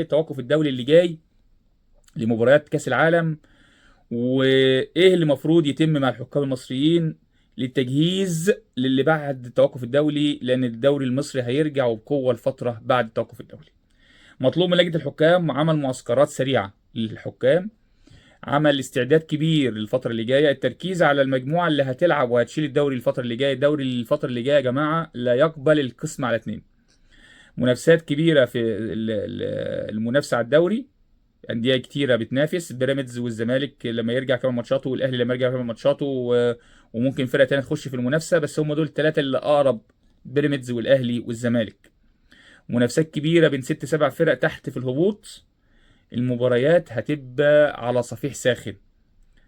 التوقف الدولي اللي جاي لمباريات كأس العالم، وايه اللي المفروض يتم مع الحكام المصريين للتجهيز للي بعد التوقف الدولي، لان الدوري المصري هيرجع وبقوة الفترة بعد التوقف الدولي. مطلوب من لجنة الحكام عمل معسكرات سريعة للحكام، عمل استعداد كبير للفترة اللي جاية، التركيز على المجموعة اللي هتلعب وهتشيل الدوري الفترة اللي جاية. الدوري الفترة اللي جاية يا جماعة لا يقبل القسم على اتنين. منافسات كبيرة في المنافسة على الدوري، أندية كتيرة بتنافس، بيراميدز والزمالك لما يرجع كمان ماتشاته، والأهلي لما يرجع كمان ماتشاته، وممكن فرقة تانية تخش في المنافسة، بس هم دول الثلاثة اللي أقرب، بيراميدز والأهلي والزمالك. منافسات كبيرة بين ست سبع فرق تحت في الهبوط. المباريات هتبقى على صفيح ساخن.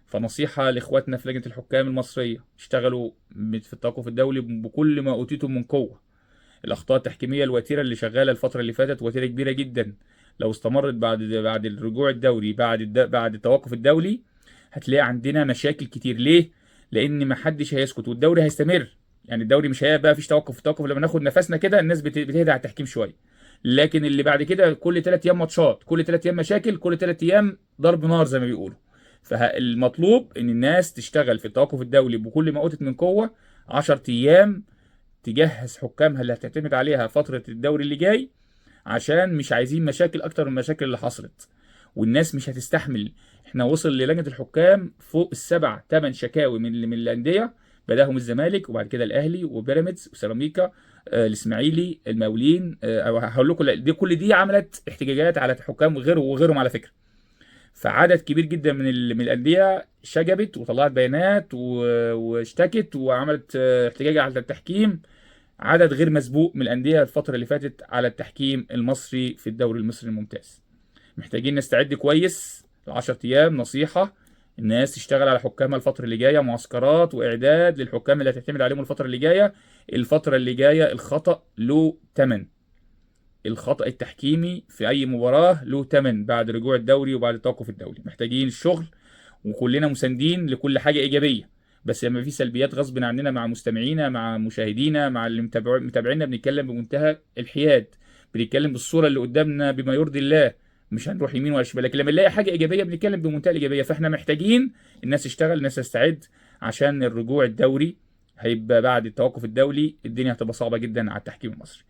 فنصيحة لإخواتنا في لجنة الحكام المصرية، اشتغلوا في التوقف الدولي بكل ما أوتيتم من قوة. الأخطاء التحكيمية الوتيرة اللي شغالة الفترة اللي فاتت وتيرة كبيرة جدا، لو استمرت بعد الرجوع الدوري، بعد التوقف الدولي، هتلاقي عندنا مشاكل كتير. ليه؟ لأن محدش هيسكت والدوري هيستمر. يعني الدوري مش هيبقى فيش توقف. التوقف لما ناخد نفسنا كده الناس بتهدى على التحكيم شوية، لكن اللي بعد كده كل 3 ايام ماتشات، كل 3 ايام مشاكل، كل 3 ايام ضرب نار زي ما بيقولوا. فالمطلوب ان الناس تشتغل في التوقف الدولي بكل ما اوتت من قوه. 10 ايام تجهز حكامها اللي هتعتمد عليها فتره الدوري اللي جاي، عشان مش عايزين مشاكل اكتر من المشاكل اللي حصلت، والناس مش هتستحمل. احنا وصل للجنه الحكام فوق السبع ثمان شكاوي من الانديه، بداهم الزمالك وبعد كده الاهلي وبيراميدز وسيراميكا، الاسماعيلي، المقاولين، هقول لكم دي كل دي عملت احتجاجات على حكام وغيرهم على فكره. فعدد كبير جدا من الانديه شجبت وطلعت بيانات واشتكت وعملت احتجاج على التحكيم. عدد غير مسبوق من الانديه الفتره اللي فاتت على التحكيم المصري في الدوري المصري الممتاز. محتاجين نستعد كويس. ال10 ايام نصيحه، الناس تشتغل على حكامها الفتره اللي جايه، معسكرات واعداد للحكام اللي هتعتمد عليهم الفتره اللي جايه. الفتره اللي جايه الخطأ له ثمن. الخطأ التحكيمي في أي مباراة له تمن بعد رجوع الدوري وبعد التوقف الدولي. محتاجين الشغل، وكلنا مساندين لكل حاجة إيجابية، بس لما في سلبيات غصب عننا مع مستمعينا، مع مشاهدينا، مع اللي متابعينا، بنتكلم بمنتهى الحياد، بنتكلم بالصورة اللي قدامنا بما يرضي الله، مش هنروح يمين ولا شمال. لكن لما نلاقي حاجة إيجابية بنتكلم بمنتهى الإيجابية. فإحنا محتاجين الناس تشتغل، الناس تستعد، عشان الرجوع الدوري هيبقى بعد التوقف الدولي. الدنيا هتبقى صعبة جدا على التحكيم المصري.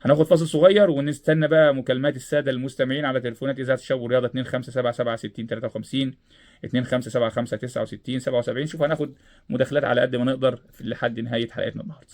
هناخد فاصل صغير ونستنى بقى مكالمات الساده المستمعين على تليفونات اذاعه الشباب والرياضه 25776053، 25756967. شوف هناخد مداخلات على قد ما نقدر لحد نهايه حلقتنا النهارده.